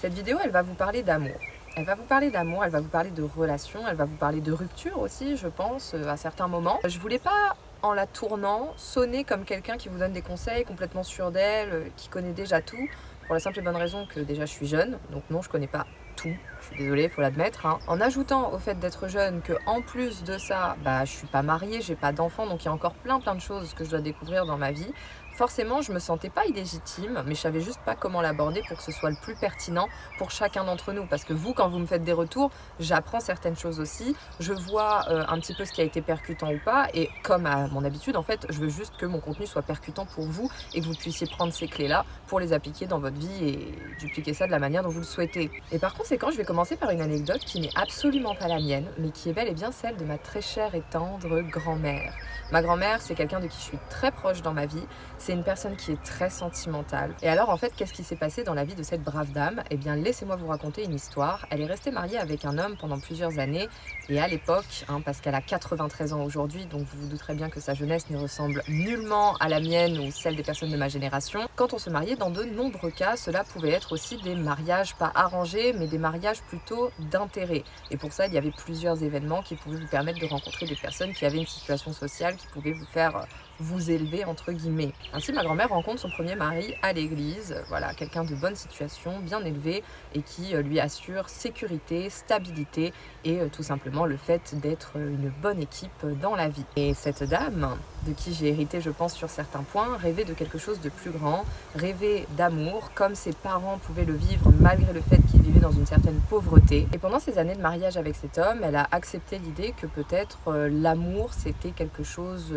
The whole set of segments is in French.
Cette vidéo, elle va vous parler d'amour. Elle va vous parler d'amour, elle va vous parler de relations, elle va vous parler de rupture aussi, je pense, à certains moments. Je voulais pas, en la tournant, sonner comme quelqu'un qui vous donne des conseils complètement sûre d'elle, qui connaît déjà tout, pour la simple et bonne raison que déjà je suis jeune, donc non, je connais pas tout. Je suis désolée, il faut l'admettre. En ajoutant au fait d'être jeune que, en plus de ça, je suis pas mariée, j'ai pas d'enfant, donc il y a encore plein de choses que je dois découvrir dans ma vie. Forcément, je me sentais pas illégitime, mais je savais juste pas comment l'aborder pour que ce soit le plus pertinent pour chacun d'entre nous. Parce que vous, quand vous me faites des retours, j'apprends certaines choses aussi, je vois un petit peu ce qui a été percutant ou pas, et comme à mon habitude, en fait, je veux juste que mon contenu soit percutant pour vous et que vous puissiez prendre ces clés-là pour les appliquer dans votre vie et dupliquer ça de la manière dont vous le souhaitez. Et par conséquent, je vais commencer par une anecdote qui n'est absolument pas la mienne, mais qui est bel et bien celle de ma très chère et tendre grand-mère. Ma grand-mère, c'est quelqu'un de qui je suis très proche dans ma vie. C'est une personne qui est très sentimentale. Et alors, en fait, qu'est-ce qui s'est passé dans la vie de cette brave dame? Eh bien, laissez-moi vous raconter une histoire. Elle est restée mariée avec un homme pendant plusieurs années. Et à l'époque, parce qu'elle a 93 ans aujourd'hui, donc vous vous douterez bien que sa jeunesse ne ressemble nullement à la mienne ou celle des personnes de ma génération. Quand on se mariait, dans de nombreux cas, cela pouvait être aussi des mariages pas arrangés, mais des mariages plutôt d'intérêt. Et pour ça, il y avait plusieurs événements qui pouvaient vous permettre de rencontrer des personnes qui avaient une situation sociale qui pouvait vous faire vous élever entre guillemets. Ainsi, ma grand-mère rencontre son premier mari à l'église, voilà, quelqu'un de bonne situation, bien élevé et qui lui assure sécurité, stabilité et tout simplement le fait d'être une bonne équipe dans la vie. Et cette dame, de qui j'ai hérité je pense sur certains points, rêvait de quelque chose de plus grand, rêvait d'amour comme ses parents pouvaient le vivre malgré le fait qu'ils vivaient dans une certaine pauvreté. Et pendant ces années de mariage avec cet homme, elle a accepté l'idée que peut-être l'amour c'était quelque chose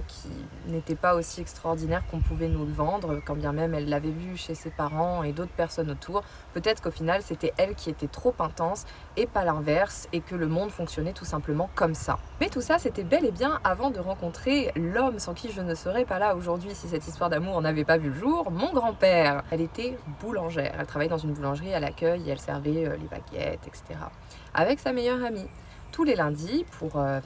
qui n'était pas aussi extraordinaire qu'on pouvait nous le vendre, quand bien même elle l'avait vu chez ses parents et d'autres personnes autour. Peut-être qu'au final, c'était elle qui était trop intense et pas l'inverse, et que le monde fonctionnait tout simplement comme ça. Mais tout ça, c'était bel et bien avant de rencontrer l'homme sans qui je ne serais pas là aujourd'hui si cette histoire d'amour n'avait pas vu le jour, mon grand-père. Elle était boulangère, elle travaillait dans une boulangerie à l'accueil et elle servait les baguettes, etc. avec sa meilleure amie. Tous les lundis,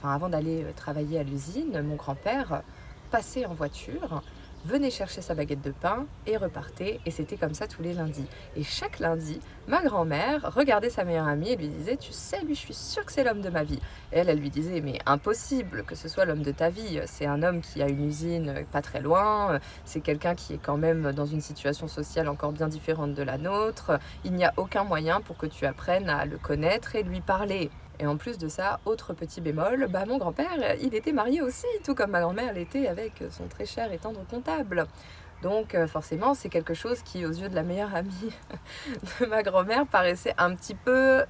avant d'aller travailler à l'usine, mon grand-père passait en voiture, venait chercher sa baguette de pain et repartait. Et c'était comme ça tous les lundis. Et chaque lundi, ma grand-mère regardait sa meilleure amie et lui disait « Tu sais, lui, je suis sûre que c'est l'homme de ma vie. » Et elle lui disait « Mais impossible que ce soit l'homme de ta vie. C'est un homme qui a une usine pas très loin. C'est quelqu'un qui est quand même dans une situation sociale encore bien différente de la nôtre. Il n'y a aucun moyen pour que tu apprennes à le connaître et lui parler. » Et en plus de ça, autre petit bémol, mon grand-père, il était marié aussi, tout comme ma grand-mère l'était avec son très cher et tendre comptable. Donc forcément, c'est quelque chose qui, aux yeux de la meilleure amie de ma grand-mère, paraissait un petit peu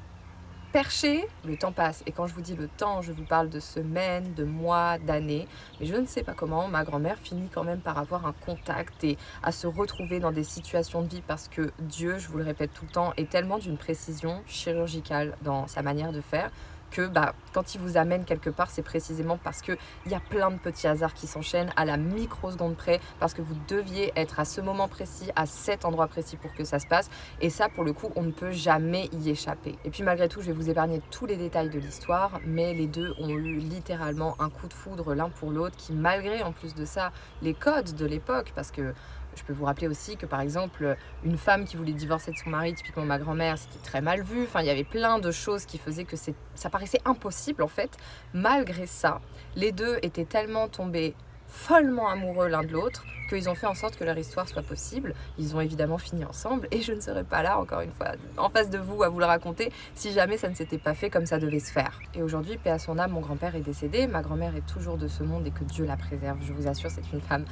perché. Le temps passe, et quand je vous dis le temps, je vous parle de semaines, de mois, d'années, mais je ne sais pas comment, ma grand-mère finit quand même par avoir un contact et à se retrouver dans des situations de vie, parce que Dieu, je vous le répète tout le temps, est tellement d'une précision chirurgicale dans sa manière de faire, que quand il vous amène quelque part, c'est précisément parce qu'il y a plein de petits hasards qui s'enchaînent à la microseconde près, parce que vous deviez être à ce moment précis, à cet endroit précis pour que ça se passe. Et ça, pour le coup, on ne peut jamais y échapper. Et puis malgré tout, je vais vous épargner tous les détails de l'histoire, mais les deux ont eu littéralement un coup de foudre l'un pour l'autre, qui malgré en plus de ça les codes de l'époque, parce que je peux vous rappeler aussi que par exemple, une femme qui voulait divorcer de son mari, typiquement ma grand-mère, c'était très mal vu. Enfin, il y avait plein de choses qui faisaient que ça paraissait impossible en fait. Malgré ça, les deux étaient tellement tombés follement amoureux l'un de l'autre qu'ils ont fait en sorte que leur histoire soit possible. Ils ont évidemment fini ensemble et je ne serais pas là, encore une fois, en face de vous à vous le raconter si jamais ça ne s'était pas fait comme ça devait se faire. Et aujourd'hui, paix à son âme, mon grand-père est décédé, ma grand-mère est toujours de ce monde et que Dieu la préserve. Je vous assure, c'est une femme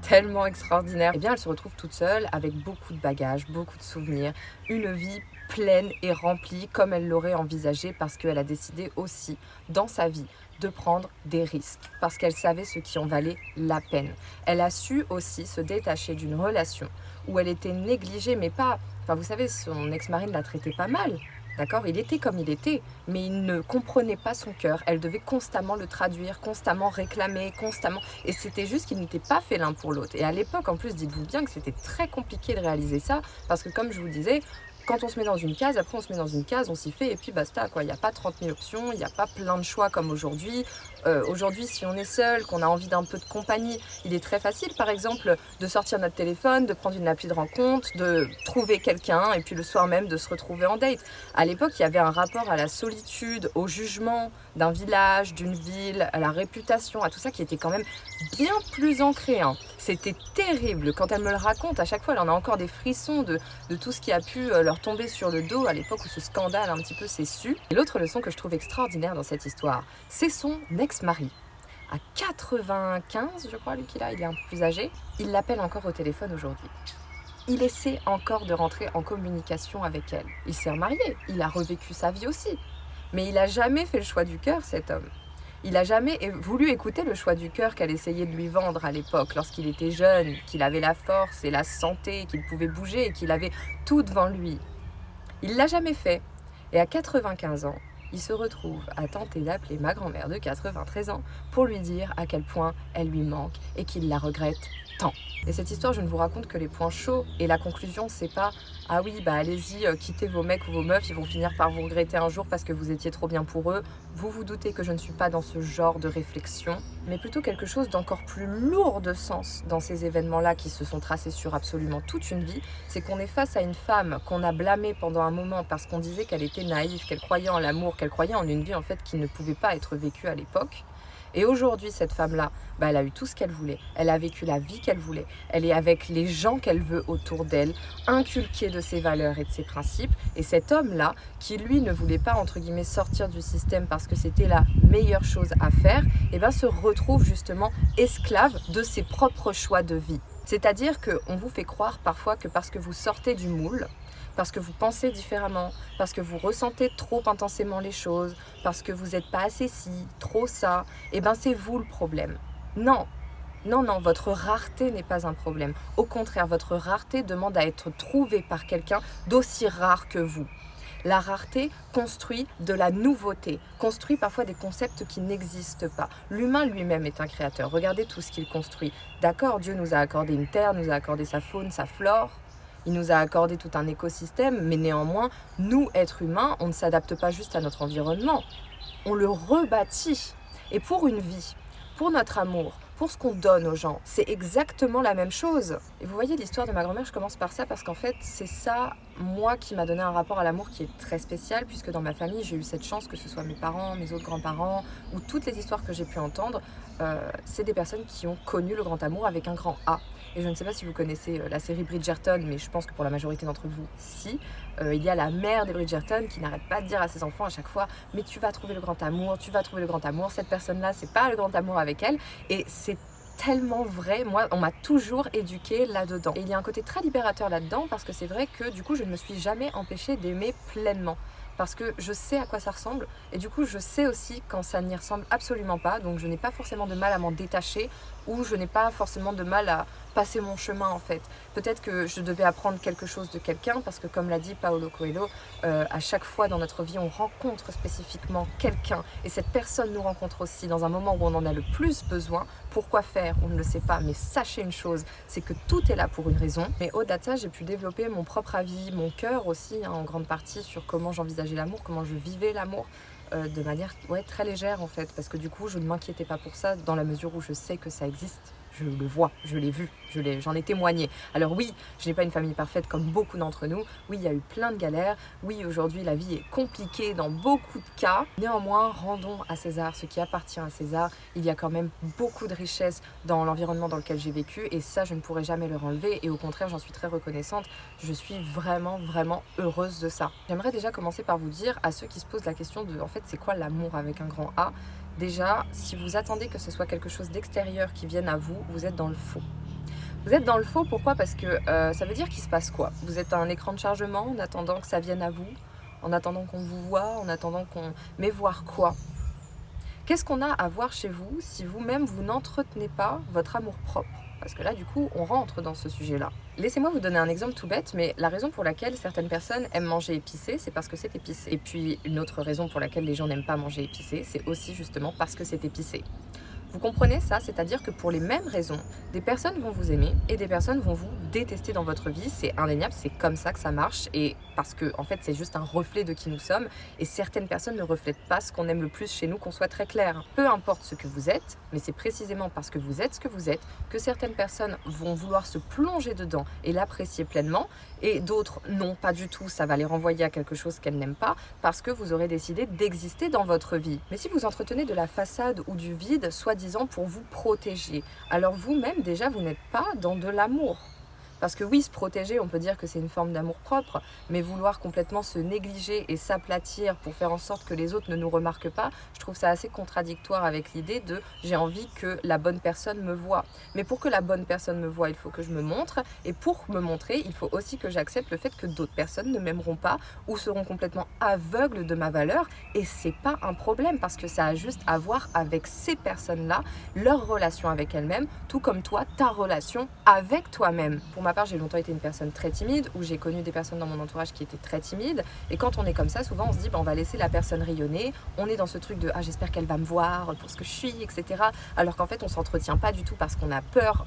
tellement extraordinaire. Et bien, elle se retrouve toute seule avec beaucoup de bagages, beaucoup de souvenirs, une vie pleine et remplie comme elle l'aurait envisagé, parce qu'elle a décidé aussi dans sa vie de prendre des risques, parce qu'elle savait ce qui en valait la peine. Elle a su aussi se détacher d'une relation où elle était négligée, mais pas... Enfin, vous savez, son ex-mari ne la traitait pas mal. D'accord, il était comme il était, mais il ne comprenait pas son cœur. Elle devait constamment le traduire, constamment réclamer, constamment... Et c'était juste qu'ils n'étaient pas faits l'un pour l'autre. Et à l'époque, en plus, dites-vous bien que c'était très compliqué de réaliser ça, parce que comme je vous disais, Quand on se met dans une case, après on se met dans une case, on s'y fait et puis basta quoi. Il n'y a pas 30 000 options, il n'y a pas plein de choix comme aujourd'hui. Aujourd'hui, si on est seul, qu'on a envie d'un peu de compagnie, il est très facile par exemple de sortir notre téléphone, de prendre une appli de rencontre, de trouver quelqu'un et puis le soir même de se retrouver en date. À l'époque, il y avait un rapport à la solitude, au jugement d'un village, d'une ville, à la réputation, à tout ça qui était quand même bien plus ancré. Hein. C'était terrible. Quand elle me le raconte, à chaque fois, elle en a encore des frissons de tout ce qui a pu leur tomber sur le dos à l'époque où ce scandale un petit peu s'est su. Et l'autre leçon que je trouve extraordinaire dans cette histoire, c'est son ex-mari. À 95, je crois, lui qu'il a, il est un peu plus âgé, il l'appelle encore au téléphone aujourd'hui. Il essaie encore de rentrer en communication avec elle. Il s'est remarié, il a revécu sa vie aussi. Mais il n'a jamais fait le choix du cœur, cet homme. Il n'a jamais voulu écouter le choix du cœur qu'elle essayait de lui vendre à l'époque, lorsqu'il était jeune, qu'il avait la force et la santé, qu'il pouvait bouger et qu'il avait tout devant lui. Il ne l'a jamais fait. Et à 95 ans, il se retrouve à tenter d'appeler ma grand-mère de 93 ans pour lui dire à quel point elle lui manque et qu'il la regrette tant. Et cette histoire, je ne vous raconte que les points chauds. Et la conclusion, c'est pas « Ah oui, bah allez-y, quittez vos mecs ou vos meufs, ils vont finir par vous regretter un jour parce que vous étiez trop bien pour eux. » Vous vous doutez que je ne suis pas dans ce genre de réflexion, mais plutôt quelque chose d'encore plus lourd de sens dans ces événements-là qui se sont tracés sur absolument toute une vie. C'est qu'on est face à une femme qu'on a blâmée pendant un moment parce qu'on disait qu'elle était naïve, qu'elle croyait en l'amour, qu'elle croyait en une vie en fait qui ne pouvait pas être vécue à l'époque. Et aujourd'hui, cette femme-là, elle a eu tout ce qu'elle voulait. Elle a vécu la vie qu'elle voulait. Elle est avec les gens qu'elle veut autour d'elle, inculquée de ses valeurs et de ses principes. Et cet homme-là, qui lui ne voulait pas, entre guillemets, sortir du système parce que c'était la meilleure chose à faire, se retrouve justement esclave de ses propres choix de vie. C'est-à-dire qu'on vous fait croire parfois que parce que vous sortez du moule, parce que vous pensez différemment, parce que vous ressentez trop intensément les choses, parce que vous n'êtes pas assez ci, trop ça, c'est vous le problème. Non, votre rareté n'est pas un problème. Au contraire, votre rareté demande à être trouvée par quelqu'un d'aussi rare que vous. La rareté construit de la nouveauté, construit parfois des concepts qui n'existent pas. L'humain lui-même est un créateur. Regardez tout ce qu'il construit. D'accord, Dieu nous a accordé une terre, nous a accordé sa faune, sa flore. Il nous a accordé tout un écosystème, mais néanmoins, nous, êtres humains, on ne s'adapte pas juste à notre environnement. On le rebâtit. Et pour une vie, pour notre amour, pour ce qu'on donne aux gens, c'est exactement la même chose. Et vous voyez l'histoire de ma grand-mère, je commence par ça parce qu'en fait, c'est ça, moi, qui m'a donné un rapport à l'amour qui est très spécial, puisque dans ma famille, j'ai eu cette chance que ce soit mes parents, mes autres grands-parents, ou toutes les histoires que j'ai pu entendre, c'est des personnes qui ont connu le grand amour avec un grand A. Et je ne sais pas si vous connaissez la série Bridgerton, mais je pense que pour la majorité d'entre vous, si. Il y a la mère des Bridgerton qui n'arrête pas de dire à ses enfants à chaque fois « Mais tu vas trouver le grand amour, tu vas trouver le grand amour. Cette personne-là, c'est pas le grand amour avec elle. » Et c'est tellement vrai. Moi, on m'a toujours éduquée là-dedans. Et il y a un côté très libérateur là-dedans parce que c'est vrai que du coup, je ne me suis jamais empêchée d'aimer pleinement. Parce que je sais à quoi ça ressemble et du coup je sais aussi quand ça n'y ressemble absolument pas, donc je n'ai pas forcément de mal à m'en détacher ou je n'ai pas forcément de mal à passer mon chemin en fait. Peut-être que je devais apprendre quelque chose de quelqu'un parce que comme l'a dit Paulo Coelho, à chaque fois dans notre vie on rencontre spécifiquement quelqu'un et cette personne nous rencontre aussi dans un moment où on en a le plus besoin. Pourquoi faire? On ne le sait pas, mais sachez une chose, c'est que tout est là pour une raison. Mais au-delà de ça, j'ai pu développer mon propre avis, mon cœur aussi, en grande partie, sur comment j'envisageais l'amour, comment je vivais l'amour, de manière très légère en fait, parce que du coup, je ne m'inquiétais pas pour ça, dans la mesure où je sais que ça existe. Je le vois, je l'ai vu, j'en ai témoigné. Alors oui, je n'ai pas une famille parfaite comme beaucoup d'entre nous. Oui, il y a eu plein de galères. Oui, aujourd'hui, la vie est compliquée dans beaucoup de cas. Néanmoins, rendons à César ce qui appartient à César. Il y a quand même beaucoup de richesses dans l'environnement dans lequel j'ai vécu et ça, je ne pourrai jamais leur enlever. Et au contraire, j'en suis très reconnaissante. Je suis vraiment, vraiment heureuse de ça. J'aimerais déjà commencer par vous dire à ceux qui se posent la question de, en fait, c'est quoi l'amour avec un grand A ? Déjà, si vous attendez que ce soit quelque chose d'extérieur qui vienne à vous, vous êtes dans le faux. Vous êtes dans le faux, pourquoi? Parce que ça veut dire qu'il se passe quoi? Vous êtes un écran de chargement en attendant que ça vienne à vous, en attendant qu'on vous voit, en attendant qu'on... Mais voir quoi? Qu'est-ce qu'on a à voir chez vous si vous-même vous n'entretenez pas votre amour propre? Parce que là, du coup, on rentre dans ce sujet-là. Laissez-moi vous donner un exemple tout bête, mais la raison pour laquelle certaines personnes aiment manger épicé, c'est parce que c'est épicé. Et puis, une autre raison pour laquelle les gens n'aiment pas manger épicé, c'est aussi justement parce que c'est épicé. Vous comprenez ça? C'est-à-dire que pour les mêmes raisons, des personnes vont vous aimer et des personnes vont vous détester dans votre vie, c'est indéniable, c'est comme ça que ça marche, et parce que en fait c'est juste un reflet de qui nous sommes, et certaines personnes ne reflètent pas ce qu'on aime le plus chez nous, qu'on soit très clair. Peu importe ce que vous êtes, mais c'est précisément parce que vous êtes ce que vous êtes que certaines personnes vont vouloir se plonger dedans et l'apprécier pleinement, et d'autres non, pas du tout, ça va les renvoyer à quelque chose qu'elles n'aiment pas, parce que vous aurez décidé d'exister dans votre vie. Mais si vous entretenez de la façade ou du vide, soi-disant pour vous protéger, alors vous-même déjà vous n'êtes pas dans de l'amour. Parce que oui, se protéger, on peut dire que c'est une forme d'amour-propre, mais vouloir complètement se négliger et s'aplatir pour faire en sorte que les autres ne nous remarquent pas, je trouve ça assez contradictoire avec l'idée de j'ai envie que la bonne personne me voie. Mais pour que la bonne personne me voie, il faut que je me montre, et pour me montrer, il faut aussi que j'accepte le fait que d'autres personnes ne m'aimeront pas ou seront complètement aveugles de ma valeur, et c'est pas un problème parce que ça a juste à voir avec ces personnes-là, leur relation avec elles-mêmes, tout comme toi, ta relation avec toi-même. Pour ma part, j'ai longtemps été une personne très timide, où j'ai connu des personnes dans mon entourage qui étaient très timides, et quand on est comme ça, souvent on se dit on va laisser la personne rayonner, on est dans ce truc de j'espère qu'elle va me voir pour ce que je suis, etc. Alors qu'en fait on s'entretient pas du tout parce qu'on a peur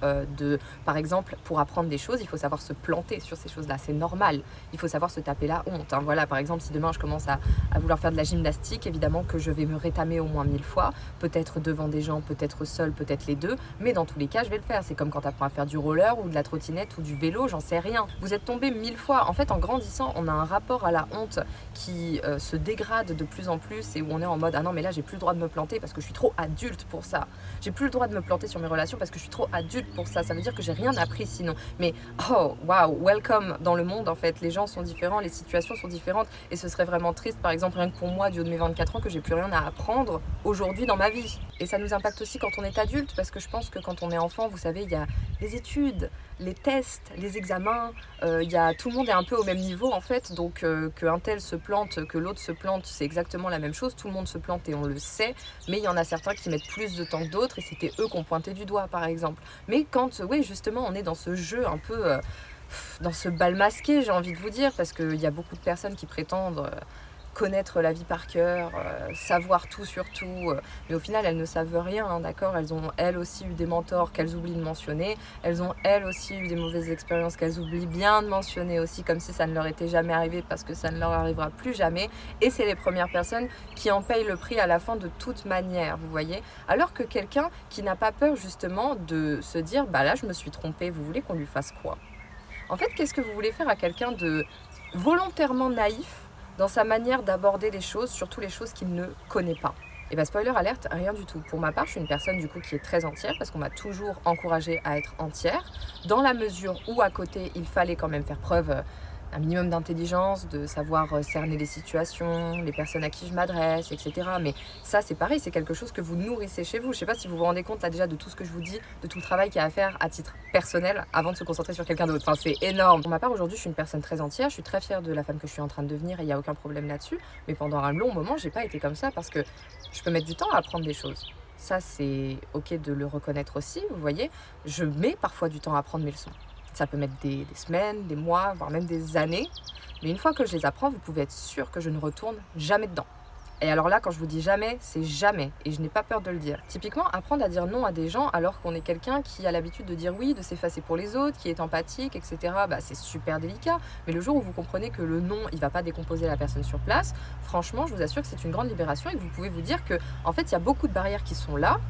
par exemple, pour apprendre des choses, il faut savoir se planter sur ces choses-là, c'est normal, il faut savoir se taper la honte, hein. Voilà, par exemple, si demain je commence à vouloir faire de la gymnastique, évidemment que je vais me rétamer au moins 1000 fois, peut-être devant des gens, peut-être seul, peut-être les deux, mais dans tous les cas je vais le faire. C'est comme quand tu apprends à faire du roller ou de la trottinette ou du vélo, j'en sais rien. Vous êtes tombé 1000 fois. En fait, en grandissant, on a un rapport à la honte qui se dégrade de plus en plus, et où on est en mode non mais là j'ai plus le droit de me planter parce que je suis trop adulte pour ça. J'ai plus le droit de me planter sur mes relations parce que je suis trop adulte pour ça. Ça veut dire que j'ai rien appris sinon. Mais oh waouh, welcome dans le monde en fait. Les gens sont différents, les situations sont différentes, et ce serait vraiment triste, par exemple, rien que pour moi du haut de mes 24 ans, que j'ai plus rien à apprendre aujourd'hui dans ma vie. Et ça nous impacte aussi quand on est adulte, parce que je pense que quand on est enfant, vous savez, il y a les études, les tests, les examens, tout le monde est un peu au même niveau en fait, donc qu'un tel se plante, que l'autre se plante, c'est exactement la même chose, tout le monde se plante et on le sait, mais il y en a certains qui mettent plus de temps que d'autres, et c'était eux qu'on pointait du doigt par exemple. Mais quand, oui justement, on est dans ce jeu un peu, dans ce bal masqué, j'ai envie de vous dire, parce qu'il y a beaucoup de personnes qui prétendent connaître la vie par cœur, savoir tout sur tout, mais au final elles ne savent rien, hein, d'accord. Elles ont elles aussi eu des mentors qu'elles oublient de mentionner, elles ont elles aussi eu des mauvaises expériences qu'elles oublient bien de mentionner aussi, comme si ça ne leur était jamais arrivé, parce que ça ne leur arrivera plus jamais, et c'est les premières personnes qui en payent le prix à la fin de toute manière, vous voyez. Alors que quelqu'un qui n'a pas peur justement de se dire là je me suis trompée, vous voulez qu'on lui fasse quoi? En fait, qu'est-ce que vous voulez faire à quelqu'un de volontairement naïf dans sa manière d'aborder les choses, surtout les choses qu'il ne connaît pas? Et spoiler alerte, rien du tout. Pour ma part, je suis une personne du coup qui est très entière, parce qu'on m'a toujours encouragée à être entière, dans la mesure où à côté, il fallait quand même faire preuve un minimum d'intelligence, de savoir cerner les situations, les personnes à qui je m'adresse, etc. Mais ça, c'est pareil, c'est quelque chose que vous nourrissez chez vous. Je ne sais pas si vous vous rendez compte là déjà de tout ce que je vous dis, de tout le travail qu'il y a à faire à titre personnel avant de se concentrer sur quelqu'un d'autre. Enfin, c'est énorme. Pour ma part, aujourd'hui, je suis une personne très entière, je suis très fière de la femme que je suis en train de devenir, et il n'y a aucun problème là-dessus. Mais pendant un long moment, j'ai pas été comme ça, parce que je peux mettre du temps à apprendre des choses. Ça, c'est ok de le reconnaître aussi, vous voyez. Je mets parfois du temps à apprendre mes leçons. Ça peut mettre des semaines, des mois, voire même des années. Mais une fois que je les apprends, vous pouvez être sûr que je ne retourne jamais dedans. Et alors là, quand je vous dis jamais, c'est jamais. Et je n'ai pas peur de le dire. Typiquement, apprendre à dire non à des gens alors qu'on est quelqu'un qui a l'habitude de dire oui, de s'effacer pour les autres, qui est empathique, etc. C'est super délicat. Mais le jour où vous comprenez que le non, il ne va pas décomposer la personne sur place, franchement, je vous assure que c'est une grande libération, et que vous pouvez vous dire que, en fait, il y a beaucoup de barrières qui sont là,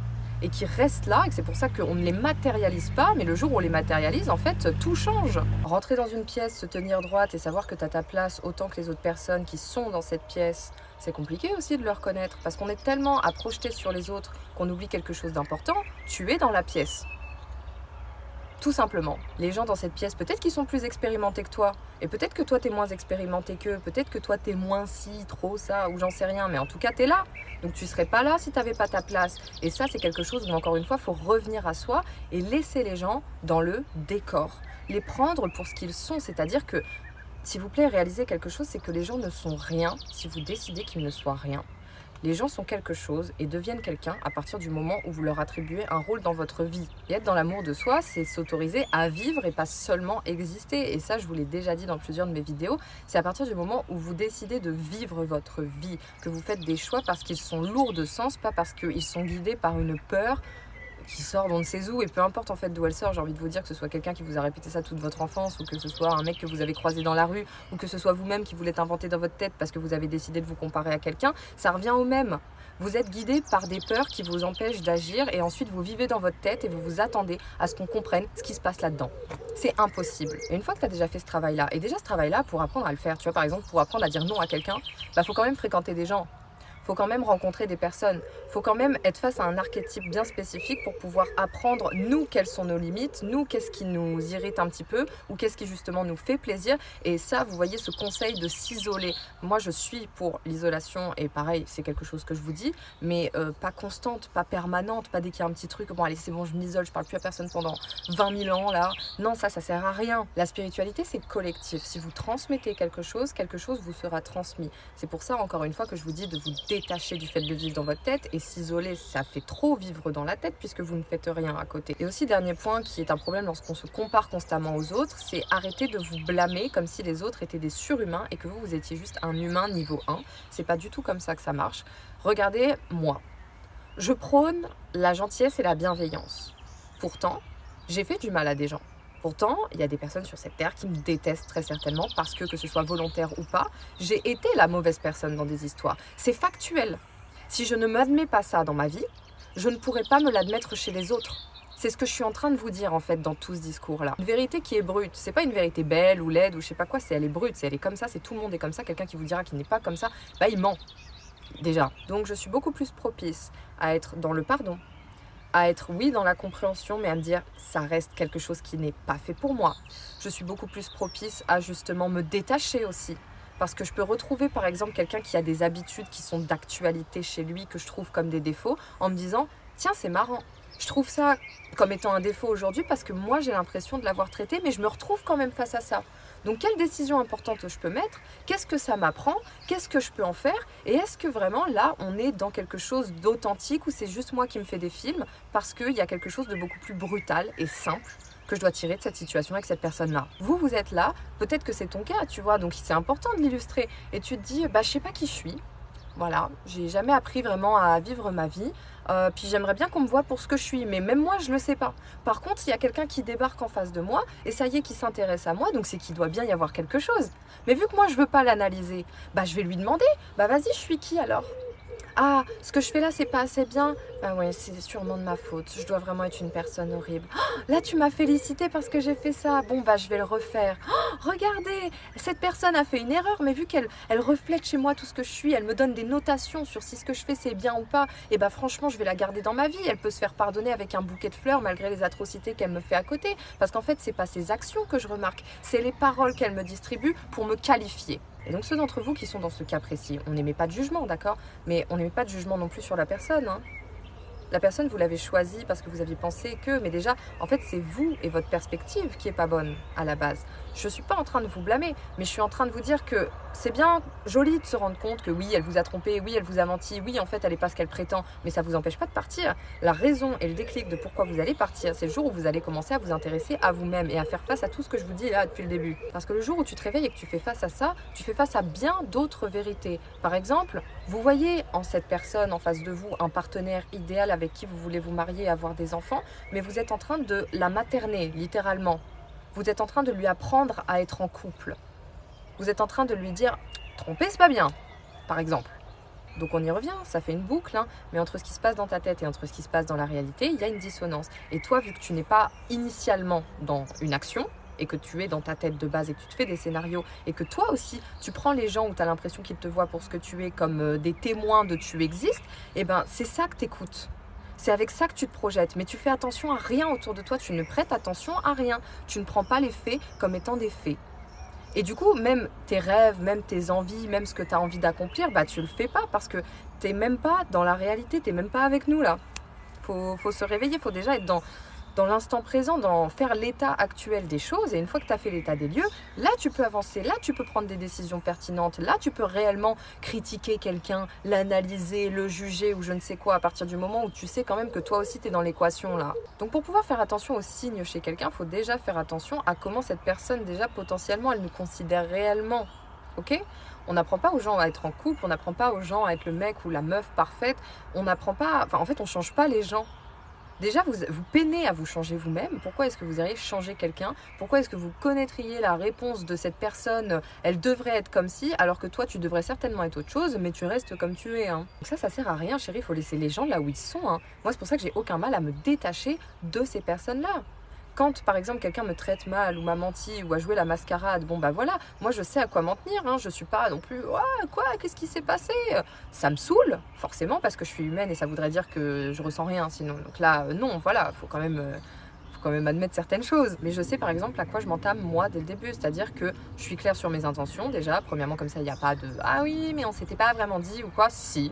et qui restent là, et que c'est pour ça qu'on ne les matérialise pas, mais le jour où on les matérialise, en fait, tout change. Rentrer dans une pièce, se tenir droite et savoir que tu as ta place autant que les autres personnes qui sont dans cette pièce, c'est compliqué aussi de le reconnaître, parce qu'on est tellement à projeter sur les autres qu'on oublie quelque chose d'important. Tu es dans la pièce. Tout simplement. Les gens dans cette pièce, peut-être qu'ils sont plus expérimentés que toi, et peut-être que toi t'es moins expérimenté qu'eux, peut-être que toi t'es moins ci, trop ça, ou j'en sais rien, mais en tout cas t'es là. Donc tu serais pas là si t'avais pas ta place. Et ça, c'est quelque chose où, encore une fois, faut revenir à soi et laisser les gens dans le décor. Les prendre pour ce qu'ils sont, c'est-à-dire que, s'il vous plaît, réalisez quelque chose, c'est que les gens ne sont rien si vous décidez qu'ils ne soient rien. Les gens sont quelque chose et deviennent quelqu'un à partir du moment où vous leur attribuez un rôle dans votre vie. Et être dans l'amour de soi, c'est s'autoriser à vivre et pas seulement exister. Et ça, je vous l'ai déjà dit dans plusieurs de mes vidéos, c'est à partir du moment où vous décidez de vivre votre vie, que vous faites des choix parce qu'ils sont lourds de sens, pas parce qu'ils sont guidés par une peur qui sort d'on ne sait où, et peu importe en fait d'où elle sort, j'ai envie de vous dire que ce soit quelqu'un qui vous a répété ça toute votre enfance, ou que ce soit un mec que vous avez croisé dans la rue, ou que ce soit vous-même qui vous l'êtes inventé dans votre tête parce que vous avez décidé de vous comparer à quelqu'un, ça revient au même. Vous êtes guidé par des peurs qui vous empêchent d'agir, et ensuite vous vivez dans votre tête et vous vous attendez à ce qu'on comprenne ce qui se passe là-dedans. C'est impossible. Et une fois que tu as déjà fait ce travail-là, et déjà ce travail-là, pour apprendre à le faire, tu vois, par exemple, pour apprendre à dire non à quelqu'un, faut quand même fréquenter des gens. Faut quand même rencontrer des personnes. Faut quand même être face à un archétype bien spécifique pour pouvoir apprendre, nous, quelles sont nos limites, nous, qu'est-ce qui nous irrite un petit peu, ou qu'est-ce qui justement nous fait plaisir. Et ça, vous voyez, ce conseil de s'isoler. Moi, je suis pour l'isolation, et pareil, c'est quelque chose que je vous dis, mais pas constante, pas permanente, pas dès qu'il y a un petit truc, bon allez, c'est bon, je m'isole, je parle plus à personne pendant 20 000 ans, là. Non, ça sert à rien. La spiritualité, c'est collectif. Si vous transmettez quelque chose vous sera transmis. C'est pour ça, encore une fois, que je vous dis de vous détacher du fait de vivre dans votre tête, et s'isoler, ça fait trop vivre dans la tête puisque vous ne faites rien à côté. Et aussi, dernier point qui est un problème lorsqu'on se compare constamment aux autres, c'est arrêter de vous blâmer comme si les autres étaient des surhumains et que vous étiez juste un humain niveau 1. C'est pas du tout comme ça que ça marche. Regardez, moi, je prône la gentillesse et la bienveillance. Pourtant, j'ai fait du mal à des gens. Pourtant, il y a des personnes sur cette terre qui me détestent très certainement parce que ce soit volontaire ou pas, j'ai été la mauvaise personne dans des histoires. C'est factuel. Si je ne m'admets pas ça dans ma vie, je ne pourrais pas me l'admettre chez les autres. C'est ce que je suis en train de vous dire en fait dans tout ce discours-là. Une vérité qui est brute, c'est pas une vérité belle ou laide ou je sais pas quoi, elle est brute, elle est comme ça, c'est tout le monde est comme ça. Quelqu'un qui vous dira qu'il n'est pas comme ça, il ment. Déjà. Donc je suis beaucoup plus propice à être dans le pardon, à être oui dans la compréhension, mais à me dire ça reste quelque chose qui n'est pas fait pour moi. Je suis beaucoup plus propice à justement me détacher aussi, parce que je peux retrouver par exemple quelqu'un qui a des habitudes qui sont d'actualité chez lui, que je trouve comme des défauts, en me disant tiens c'est marrant, je trouve ça comme étant un défaut aujourd'hui parce que moi j'ai l'impression de l'avoir traité, mais je me retrouve quand même face à ça. Donc quelle décision importante je peux mettre? Qu'est-ce que ça m'apprend? Qu'est-ce que je peux en faire? Et est-ce que vraiment là on est dans quelque chose d'authentique ou c'est juste moi qui me fais des films parce qu'il y a quelque chose de beaucoup plus brutal et simple que je dois tirer de cette situation avec cette personne-là? Vous êtes là, peut-être que c'est ton cas, tu vois, donc c'est important de l'illustrer. Et tu te dis, je sais pas qui je suis. Voilà, j'ai jamais appris vraiment à vivre ma vie. Puis j'aimerais bien qu'on me voit pour ce que je suis, mais même moi je le sais pas. Par contre, il y a quelqu'un qui débarque en face de moi et ça y est, qui s'intéresse à moi, donc c'est qu'il doit bien y avoir quelque chose. Mais vu que moi je veux pas l'analyser, je vais lui demander, vas-y, je suis qui alors? Ah, ce que je fais là, c'est pas assez bien. Ouais, c'est sûrement de ma faute. Je dois vraiment être une personne horrible. Oh, là, tu m'as félicité parce que j'ai fait ça. Bon, je vais le refaire. Oh, regardez, cette personne a fait une erreur, mais vu qu'elle reflète chez moi tout ce que je suis, elle me donne des notations sur si ce que je fais c'est bien ou pas. Et franchement, je vais la garder dans ma vie. Elle peut se faire pardonner avec un bouquet de fleurs malgré les atrocités qu'elle me fait à côté. Parce qu'en fait, c'est pas ses actions que je remarque, c'est les paroles qu'elle me distribue pour me qualifier. Et donc ceux d'entre vous qui sont dans ce cas précis, on n'émet pas de jugement, d'accord? Mais on n'émet pas de jugement non plus sur la personne, hein. La personne, vous l'avez choisie parce que vous aviez pensé que... Mais déjà, en fait, c'est vous et votre perspective qui est pas bonne à la base. Je suis pas en train de vous blâmer, mais je suis en train de vous dire que c'est bien joli de se rendre compte que oui, elle vous a trompé, oui, elle vous a menti, oui, en fait, elle n'est pas ce qu'elle prétend, mais ça vous empêche pas de partir. La raison et le déclic de pourquoi vous allez partir, c'est le jour où vous allez commencer à vous intéresser à vous-même et à faire face à tout ce que je vous dis là depuis le début. Parce que le jour où tu te réveilles et que tu fais face à ça, tu fais face à bien d'autres vérités. Par exemple, vous voyez en cette personne en face de vous un partenaire idéal avec qui vous voulez vous marier et avoir des enfants, mais vous êtes en train de la materner, littéralement. Vous êtes en train de lui apprendre à être en couple. Vous êtes en train de lui dire « tromper, c'est pas bien », par exemple. Donc on y revient, ça fait une boucle, hein, mais entre ce qui se passe dans ta tête et entre ce qui se passe dans la réalité, il y a une dissonance. Et toi, vu que tu n'es pas initialement dans une action, et que tu es dans ta tête de base et que tu te fais des scénarios, et que toi aussi, tu prends les gens où tu as l'impression qu'ils te voient pour ce que tu es comme des témoins de tu existes, c'est ça que tu écoutes. C'est avec ça que tu te projettes, mais tu fais attention à rien autour de toi, tu ne prêtes attention à rien. Tu ne prends pas les faits comme étant des faits. Et du coup, même tes rêves, même tes envies, même ce que tu as envie d'accomplir, tu le fais pas parce que tu n'es même pas dans la réalité, tu n'es même pas avec nous là. Faut se réveiller, il faut déjà être dans l'instant présent, dans faire l'état actuel des choses. Et une fois que tu as fait l'état des lieux, là tu peux avancer, là tu peux prendre des décisions pertinentes, là tu peux réellement critiquer quelqu'un, l'analyser, le juger ou je ne sais quoi, à partir du moment où tu sais quand même que toi aussi tu es dans l'équation là. Donc pour pouvoir faire attention aux signes chez quelqu'un, il faut déjà faire attention à comment cette personne déjà potentiellement elle nous considère réellement. Ok ? On n'apprend pas aux gens à être en couple, on n'apprend pas aux gens à être le mec ou la meuf parfaite, on n'apprend pas, en fait on change pas les gens. Déjà, vous peinez à vous changer vous-même. Pourquoi est-ce que vous iriez changer quelqu'un? Pourquoi est-ce que vous connaîtriez la réponse de cette personne? Elle devrait être comme ci, alors que toi, tu devrais certainement être autre chose, mais tu restes comme tu es. Hein. Donc ça sert à rien, chérie. Il faut laisser les gens là où ils sont. Hein. Moi, c'est pour ça que j'ai aucun mal à me détacher de ces personnes-là. Quand, par exemple, quelqu'un me traite mal ou m'a menti ou a joué la mascarade, bon bah voilà, moi je sais à quoi m'en tenir, hein. Je suis pas non plus, ouais, quoi, qu'est-ce qui s'est passé? Ça me saoule, forcément, parce que je suis humaine et ça voudrait dire que je ressens rien sinon. Donc là, non, voilà, faut quand même admettre certaines choses. Mais je sais par exemple à quoi je m'entame moi dès le début, c'est-à-dire que je suis claire sur mes intentions déjà, premièrement comme ça il n'y a pas de ah oui mais on s'était pas vraiment dit ou quoi, si,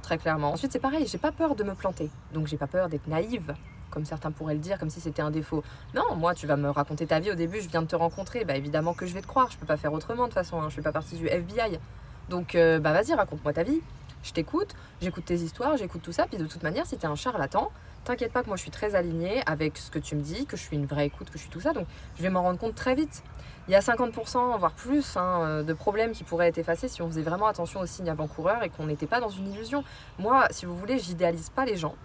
très clairement. Ensuite c'est pareil, j'ai pas peur de me planter, donc j'ai pas peur d'être naïve, comme certains pourraient le dire, comme si c'était un défaut. Non, moi tu vas me raconter ta vie au début, je viens de te rencontrer, bah évidemment que je vais te croire, je peux pas faire autrement de toute façon, hein. Je fais pas partie du FBI. Donc bah vas-y raconte-moi ta vie, je t'écoute, j'écoute tes histoires, j'écoute tout ça, puis de toute manière si t'es un charlatan, t'inquiète pas que moi je suis très alignée avec ce que tu me dis, que je suis une vraie écoute, que je suis tout ça, donc je vais m'en rendre compte très vite. Il y a 50%, voire plus, hein, de problèmes qui pourraient être effacés si on faisait vraiment attention aux signes avant-coureurs et qu'on n'était pas dans une illusion. Moi, si vous voulez, j'idéalise pas les gens,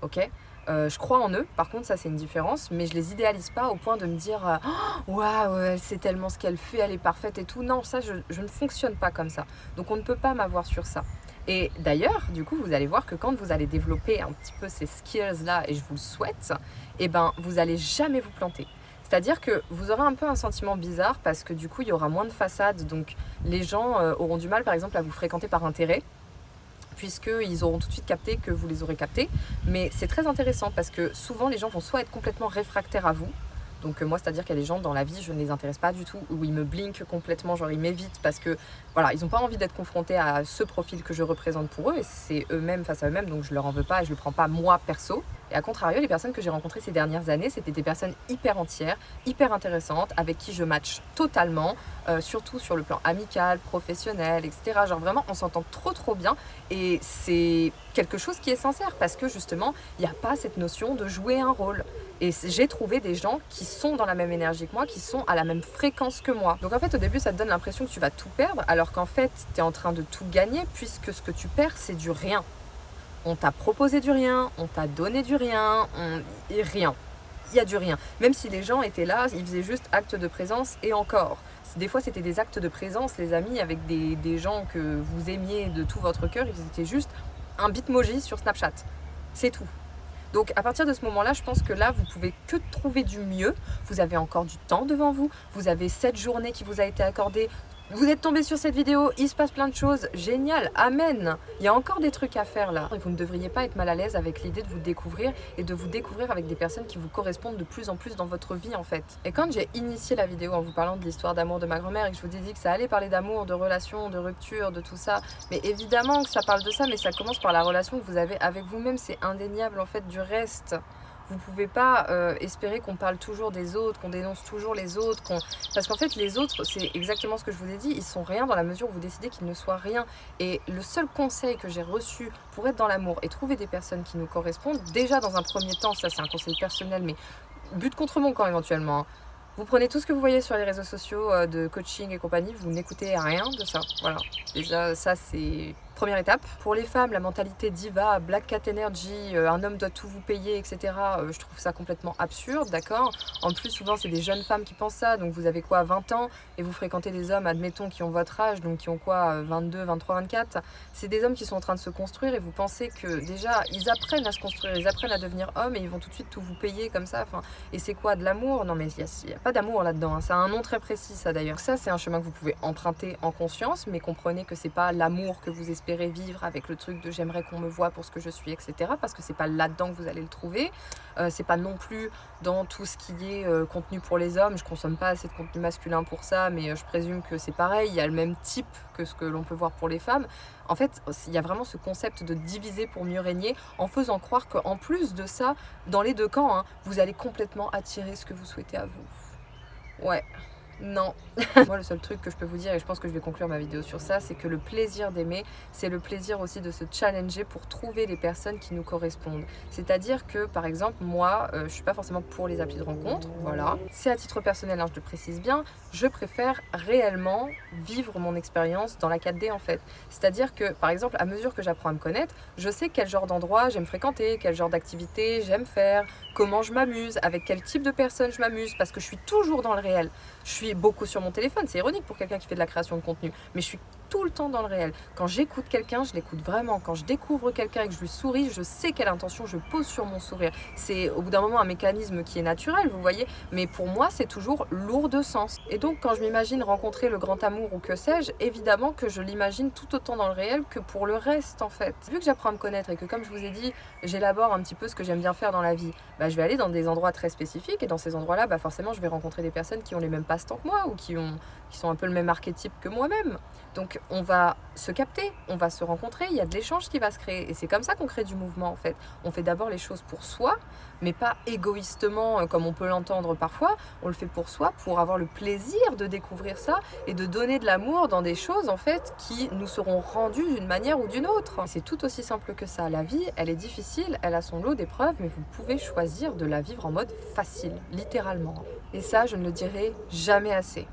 ok? Je crois en eux, par contre ça c'est une différence, mais je les idéalise pas au point de me dire waouh, elle sait tellement ce qu'elle fait, elle est parfaite et tout. Non, ça je ne fonctionne pas comme ça. Donc on ne peut pas m'avoir sur ça. Et d'ailleurs, du coup, vous allez voir que quand vous allez développer un petit peu ces skills-là, et je vous le souhaite, eh ben, vous allez jamais vous planter. C'est-à-dire que vous aurez un peu un sentiment bizarre parce que du coup, il y aura moins de façade. Donc les gens auront du mal, par exemple, à vous fréquenter par intérêt, puisqu'ils auront tout de suite capté que vous les aurez captés. Mais c'est très intéressant parce que souvent les gens vont soit être complètement réfractaires à vous, donc moi c'est-à-dire qu'il y a des gens dans la vie, je ne les intéresse pas du tout, ou ils me blinkent complètement, genre ils m'évitent parce que voilà, ils n'ont pas envie d'être confrontés à ce profil que je représente pour eux, et c'est eux-mêmes face à eux-mêmes, donc je leur en veux pas et je le prends pas moi perso. Et à contrario, les personnes que j'ai rencontrées ces dernières années, c'était des personnes hyper entières, hyper intéressantes, avec qui je match totalement, surtout sur le plan amical, professionnel, etc. Genre vraiment, on s'entend trop bien, et c'est quelque chose qui est sincère, parce que justement, il n'y a pas cette notion de jouer un rôle. Et j'ai trouvé des gens qui sont dans la même énergie que moi, qui sont à la même fréquence que moi. Donc en fait, au début, ça te donne l'impression que tu vas tout perdre, alors qu'en fait, tu es en train de tout gagner, puisque ce que tu perds, c'est du rien. On t'a proposé du rien, on t'a donné du rien, rien. Il y a du rien. Même si les gens étaient là, ils faisaient juste acte de présence, et encore. Des fois, c'était des actes de présence, les amis, avec des gens que vous aimiez de tout votre cœur, ils étaient juste un bitmoji sur Snapchat. C'est tout. Donc à partir de ce moment-là, je pense que là, vous pouvez que trouver du mieux. Vous avez encore du temps devant vous. Vous avez cette journée qui vous a été accordée. Vous êtes tombé sur cette vidéo, il se passe plein de choses, génial, amen. Il y a encore des trucs à faire là. Et vous ne devriez pas être mal à l'aise avec l'idée de vous découvrir et de vous découvrir avec des personnes qui vous correspondent de plus en plus dans votre vie en fait. Et quand j'ai initié la vidéo en vous parlant de l'histoire d'amour de ma grand-mère et que je vous ai dit que ça allait parler d'amour, de relations, de rupture, de tout ça, mais évidemment que ça parle de ça, mais ça commence par la relation que vous avez avec vous-même, c'est indéniable en fait du reste. Vous ne pouvez pas espérer qu'on parle toujours des autres, qu'on dénonce toujours les autres, parce qu'en fait les autres, c'est exactement ce que je vous ai dit, ils sont rien dans la mesure où vous décidez qu'ils ne soient rien. Et le seul conseil que j'ai reçu pour être dans l'amour et trouver des personnes qui nous correspondent, déjà dans un premier temps, ça c'est un conseil personnel, mais but contre mon camp éventuellement, hein. Vous prenez tout ce que vous voyez sur les réseaux sociaux de coaching et compagnie, vous n'écoutez rien de ça. Voilà, déjà ça c'est première étape. Pour les femmes, la mentalité diva, black cat energy, un homme doit tout vous payer, etc. Je trouve ça complètement absurde, d'accord? En plus, souvent c'est des jeunes femmes qui pensent ça, donc vous avez quoi, 20 ans, et vous fréquentez des hommes, admettons, qui ont votre âge, donc qui ont quoi, 22, 23, 24. C'est des hommes qui sont en train de se construire et vous pensez que déjà, ils apprennent à se construire, ils apprennent à devenir hommes et ils vont tout de suite tout vous payer comme ça. Enfin, et c'est quoi, de l'amour? Non mais il n'y a pas d'amour là-dedans, hein. Ça a un nom très précis ça d'ailleurs. Ça c'est un chemin que vous pouvez emprunter en conscience, mais comprenez que c'est pas l'amour que vous espérez vivre avec le truc de j'aimerais qu'on me voie pour ce que je suis, etc. Parce que c'est pas là-dedans que vous allez le trouver. C'est pas non plus dans tout ce qui est contenu pour les hommes. Je consomme pas assez de contenu masculin pour ça, mais je présume que c'est pareil. Il y a le même type que ce que l'on peut voir pour les femmes. En fait, il y a vraiment ce concept de diviser pour mieux régner, en faisant croire qu'en plus de ça, dans les deux camps, hein, vous allez complètement attirer ce que vous souhaitez à vous. Ouais. Non. Moi, le seul truc que je peux vous dire, et je pense que je vais conclure ma vidéo sur ça, c'est que le plaisir d'aimer, c'est le plaisir aussi de se challenger pour trouver les personnes qui nous correspondent. C'est-à-dire que, par exemple, moi, je suis pas forcément pour les applis de rencontre, voilà. C'est à titre personnel, hein, je le précise bien, je préfère réellement vivre mon expérience dans la 4D en fait. C'est-à-dire que, par exemple, à mesure que j'apprends à me connaître, je sais quel genre d'endroit j'aime fréquenter, quel genre d'activité j'aime faire, comment je m'amuse, avec quel type de personne je m'amuse, parce que je suis toujours dans le réel. Je suis beaucoup sur mon téléphone, c'est ironique pour quelqu'un qui fait de la création de contenu, mais je suis tout le temps dans le réel. Quand j'écoute quelqu'un, je l'écoute vraiment. Quand je découvre quelqu'un et que je lui souris, je sais quelle intention je pose sur mon sourire. C'est au bout d'un moment un mécanisme qui est naturel, vous voyez, mais pour moi, c'est toujours lourd de sens. Et donc, quand je m'imagine rencontrer le grand amour ou que sais-je, évidemment que je l'imagine tout autant dans le réel que pour le reste, en fait. Vu que j'apprends à me connaître et que, comme je vous ai dit, j'élabore un petit peu ce que j'aime bien faire dans la vie, je vais aller dans des endroits très spécifiques et dans ces endroits-là, forcément, je vais rencontrer des personnes qui ont les mêmes passe-temps que moi ou qui sont un peu le même archétype que moi-même. Donc on va se capter, on va se rencontrer, il y a de l'échange qui va se créer. Et c'est comme ça qu'on crée du mouvement en fait. On fait d'abord les choses pour soi, mais pas égoïstement comme on peut l'entendre parfois. On le fait pour soi, pour avoir le plaisir de découvrir ça et de donner de l'amour dans des choses en fait qui nous seront rendues d'une manière ou d'une autre. C'est tout aussi simple que ça. La vie, elle est difficile, elle a son lot d'épreuves, mais vous pouvez choisir de la vivre en mode facile, littéralement. Et ça, je ne le dirai jamais assez.